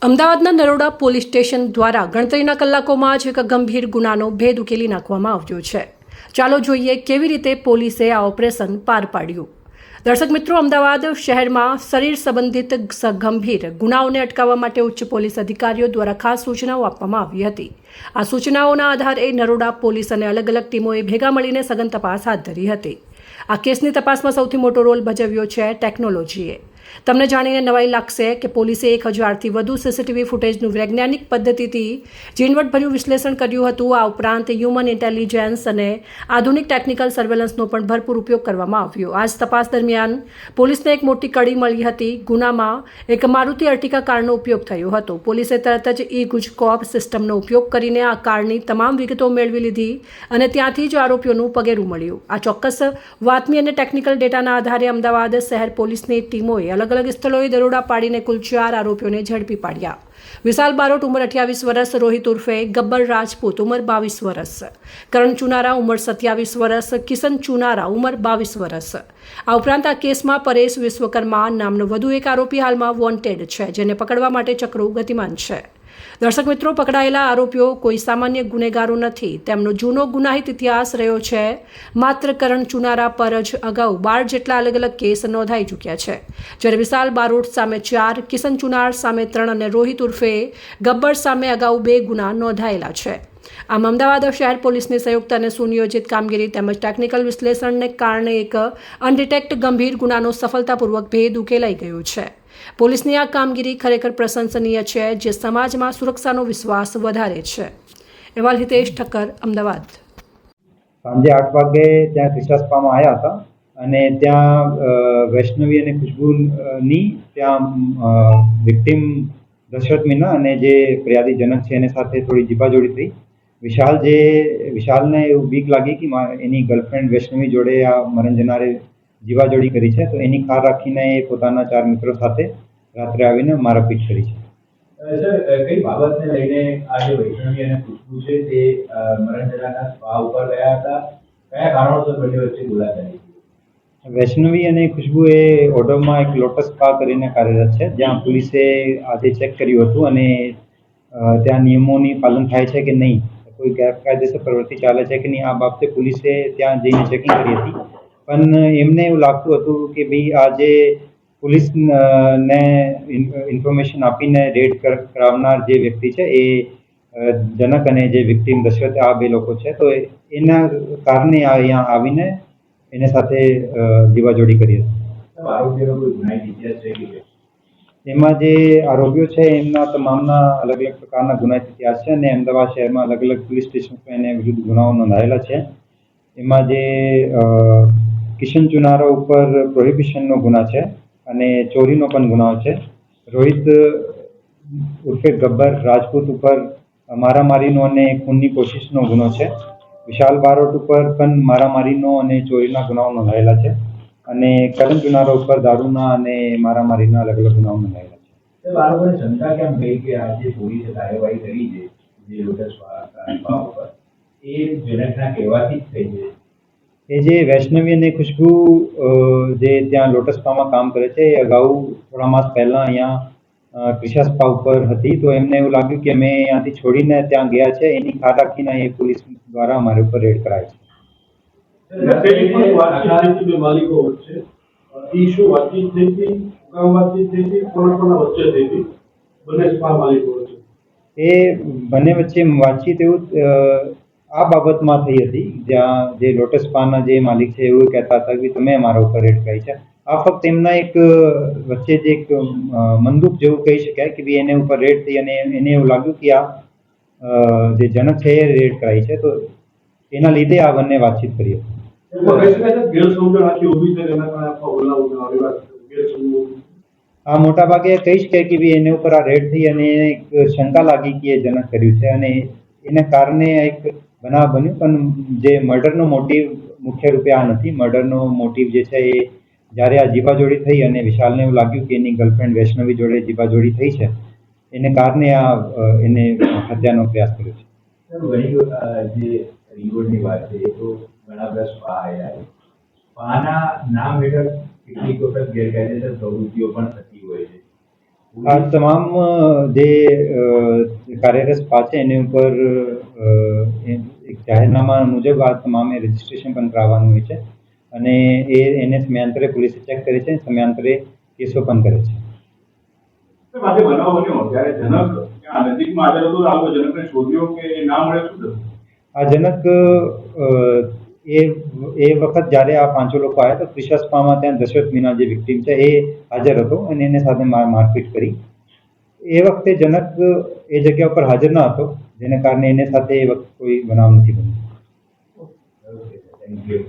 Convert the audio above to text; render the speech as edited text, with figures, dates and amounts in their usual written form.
અમદાવાદના Naroda police station દ્વારા ગણતરીના કલાકોમાં જ એક ગંભીર ગુનાનો ભેદ ઉકેલી નાખવામાં આવ્યો છે। ચાલો જોઈએ કેવી રીતે પોલીસે આ ઓપરેશન પાર પાડ્યું। દર્શક મિત્રો, અમદાવાદ શહેરમાં શરીર સંબંધિત ગંભીર ગુનાઓને અટકાવવા માટે ઉચ્ચ પોલીસ અધિકારીઓ દ્વારા ખાસ સૂચનાઓ આપવામાં આવી હતી। આ સૂચનાઓના આધારે નરોડા પોલીસ અને અલગ અલગ ટીમોએ ભેગા મળીને સઘન તપાસ હાથ ધરી હતી। આ કેસની તપાસમાં સૌથી મોટો રોલ ભજવ્યો છે ટેકનોલોજીએ। તમને જાણીને નવાઈ લાગશે કે પોલીસે 1000થી વધુ સીસીટીવી ફૂટેજનું વૈજ્ઞાનિક પદ્ધતિથી ઝીણવટભર્યું વિશ્લેષણ કર્યું હતું। આ ઉપરાંત હ્યુમન ઇન્ટેલિજન્સ અને આધુનિક ટેકનિકલ સર્વેલન્સનો પણ ભરપૂર ઉપયોગ કરવામાં આવ્યો। આ જ તપાસ દરમિયાન પોલીસને એક મોટી કડી મળી હતી। ગુનામાં એક મારુતિ અર્ટિકા કારનો ઉપયોગ થયો હતો। પોલીસે તરત જ ઈ-ગુજકોપ સિસ્ટમનો ઉપયોગ કરીને આ કારની તમામ વિગતો મેળવી લીધી અને ત્યાંથી જ આરોપીઓનું પગેરું મળ્યું। આ ચોક્કસ વાતમી અને ટેકનિકલ ડેટાના આધારે અમદાવાદ શહેર પોલીસની ટીમોએ અલગ અલગ સ્થળોએ દરોડા પાડીને કુલ 4 આરોપીઓને ઝડપી પાડ્યા। વિશાલ બારોટ ઉંમર 28 વર્ષ, રોહિત ઉર્ફે ગબ્બર રાજપૂત ઉંમર 22 વર્ષ, કરણ ચુનારા ઉંમર 27 વર્ષ, કિશન ચુનારા ઉંમર 22 વર્ષ। આ ઉપરાંત આ કેસમાં પરેશ વિશ્વકર્મા નામનો વધુ એક આરોપી હાલમાં વોન્ટેડ છે, જેને પકડવા માટે ચક્રો ગતિમાન છે। દર્શક મિત્રો, પકડાયેલા આરોપીઓ કોઈ સામાન્ય ગુનેગારો નથી। તેમનો જૂનો ગુનાહિત ઇતિહાસ રહ્યો છે। માત્ર કરણ ચુનારા પર જ અગાઉ 12 જેટલા અલગ અલગ કેસ નોંધાઈ ચૂક્યા છે, જ્યારે વિશાલ બારોટ સામે 4, કિશન ચુનાર સામે 3 અને રોહિત ઉર્ફે ગબ્બર સામે અગાઉ 2 ગુના નોંધાયેલા છે। આમ અમદાવાદ શહેર પોલીસની સંયુક્ત અને સુનિયોજિત કામગીરી તેમજ ટેકનિકલ વિશ્લેષણને કારણે એક અનડિટેક્ટ ગંભીર ગુનાનો સફળતાપૂર્વક ભેદ ઉકેલાઈ ગયો છે। પોલીસની આ કામગીરી ખરેખર પ્રશંસનીય છે, જે સમાજમાં સુરક્ષાનો વિશ્વાસ વધારે છે। અહેવાલ હિતેશ ઠક્કર, અમદાવાદ। સાંજે 8 વાગે ત્યાં ક્રિશાસ્પામાં આવ્યા હતા અને ત્યાં વૈષ્ણવી અને ખુશ્બુની ત્યાં વિક્ટિમ દશરથ મીના અને જે ફરિયાદી જનક છે એની સાથે થોડી જીબાજોડી થઈ। વિશાલને એવું બીક લાગી કે એની ગર્લફ્રેન્ડ વૈષ્ણવી જોડે આ મરણ જનારે જીવાજોડી કરી છે, તો એની કાર રાખીને એ પોતાના 4 મિત્રો સાથે રાત્રે આવીને મારપીટ કરી છે। સર, કઈ બાબતને લઈને આ જે વૈષ્ણવી અને ખુશ્બુ છે તે મરણ જનારના સ્પા ઉપર ગયા હતા? કયા કારણોસર બંને વચ્ચે બોલાચાલી થઈ? વૈષ્ણવી અને ખુશ્બુ એ ઓઢવમાં એક લોટસ સ્પા કરીને કાર્યરત છે, જ્યાં પોલીસે આજે ચેક કર્યું હતું અને ત્યાં નિયમોની પાલન થાય છે કે નહીં, કોઈ ગેરકાયદેસર પ્રવૃત્તિ ચાલે છે કે નહીં, આ બાબતે પોલીસે ત્યાં જઈને ચેકિંગ કરી હતી। પણ એમને એવું લાગતું હતું કે ભાઈ આજે પોલીસને ઇન્ફોર્મેશન આપીને રેડ કરાવનાર જે વ્યક્તિ છે એ જનક અને જે વિક્ટિમ દશરથ, આ 2 લોકો છે, તો એના કારણે અહીંયા આવીને એની સાથે જીવાજોડી કરી હતી। એમાં જે આરોપીઓ છે એમના તમામના અલગ અલગ પ્રકારના ગુનાહિત ઇતિહાસ છે અને અમદાવાદ શહેરમાં અલગ અલગ પોલીસ સ્ટેશનમાં એને વિરુદ્ધ ગુનાઓ નોંધાયેલા છે। એમાં જે કિશન ચુનારા ઉપર પ્રોહિબિશનનો ગુના છે અને ચોરીનો પણ ગુનાઓ છે। રોહિત ઉર્ફે ગબ્બર રાજપૂત ઉપર મારામારીનો અને ખૂનની કોશિશનો ગુનો છે। વિશાલ બારોટ ઉપર પણ મારામારીનો અને ચોરીના ગુનાઓ નોંધાયેલા છે અને કરણ ચુનારા ઉપર દારૂના અને મારામારીના અલગ અલગ ગુનાઓ નોંધાયેલા છે। બાળકોને શંકા કેમ ગઈ કે આ જે પોલીસે કાર્યવાહી કરી છે જે લોટસ સ્પા ઉપર, એ જનકના કહેવાથી જ થઈ છે? એ જે વૈષ્ણવી અને ખુશ્બુ જે ત્યાં લોટસ સ્પામાં કામ કરે છે, એ અગાઉ થોડા માસ પહેલાં અહીંયા ક્રિશા સ્પા ઉપર હતી, તો એમને એવું લાગ્યું કે અમે અહીંયાથી છોડીને ત્યાં ગયા છે, એની કાર રાખીને એ પોલીસ દ્વારા અમારી ઉપર રેડ કરાય છે। એ બંને વચ્ચે વાતચીત એવું આ બાબતમાં થઈ હતી, જ્યાં જે લોટસ સ્પાના જે માલિક છે એવું કહેતા હતા કે તમે અમારા ઉપર રેડ કરી છે। આ ફક્ત એમના એક વચ્ચે જ એક મંદુક જેવું કહી શકાય કે ભાઈ એને ઉપર રેડ થઈ અને એને એવું લાગ્યું કે આ જે જનક છે એ રેડ કરાઈ છે, તો એના લીધે આ બંને વાતચીત કરી હતી। આ મોટા ભાગે કહી શકાય કે ભાઈ એને ઉપર આ રેડ થઈ અને એક શંકા લાગી કે એ જનક કર્યું છે અને એના કારણે એક બનાવ બન્યું। પણ જે મર્ડરનો મોટિવ મુખ્ય રૂપે આ નથી। મર્ડરનો મોટિવ જે છે એ જ્યારે આ જીવાજોડી થઈ અને વિશાલને એવું લાગ્યું કે એની ગર્લફ્રેન્ડ વૈષ્ણવી જોડે જીવાજોડી થઈ છે, એને કારણે આ એને હત્યાનો પ્રયાસ કર્યો છે। જે રિવોર્ડની વાત છે એ તો ઘણા બધા સ્પા આવ્યા છે, સ્પાના નામ હેઠળ કેટલીક વખત ગેરકાયદેસર પ્રવૃત્તિઓ પણ થતી હોય છે, આ તમામ જે કાર્યરત સ્પા છે એની ઉપર એક જાહેરનામા મુજબ આ તમામે રજીસ્ટ્રેશન પણ કરાવવાનું હોય છે અને એને સમયાંતરે પોલીસે ચેક કરે છે, સમયાંતરે કેસો પણ કરે છે. આજે બનાવ બન્યો ત્યારે જનક ત્યાં નજીકમાં હાજર હતો, આવો જનકને શોધ્યો કે ના મળે, શું થયું? આ જનક એ વખત જ્યારે આ પાંચો લોકો આવ્યા તો ત્રિષા સ્પામાં ત્યાં દશરથ મીના જે વિક્ટીમ છે એ હાજર હતો અને એને સાથે મારપીટ કરી. એ વખતે જનક એ જગ્યા ઉપર હાજર ન હતો, જેને કારણે એને સાથે એ વખતે કોઈ બનાવ નથી બન્યો. Thank you.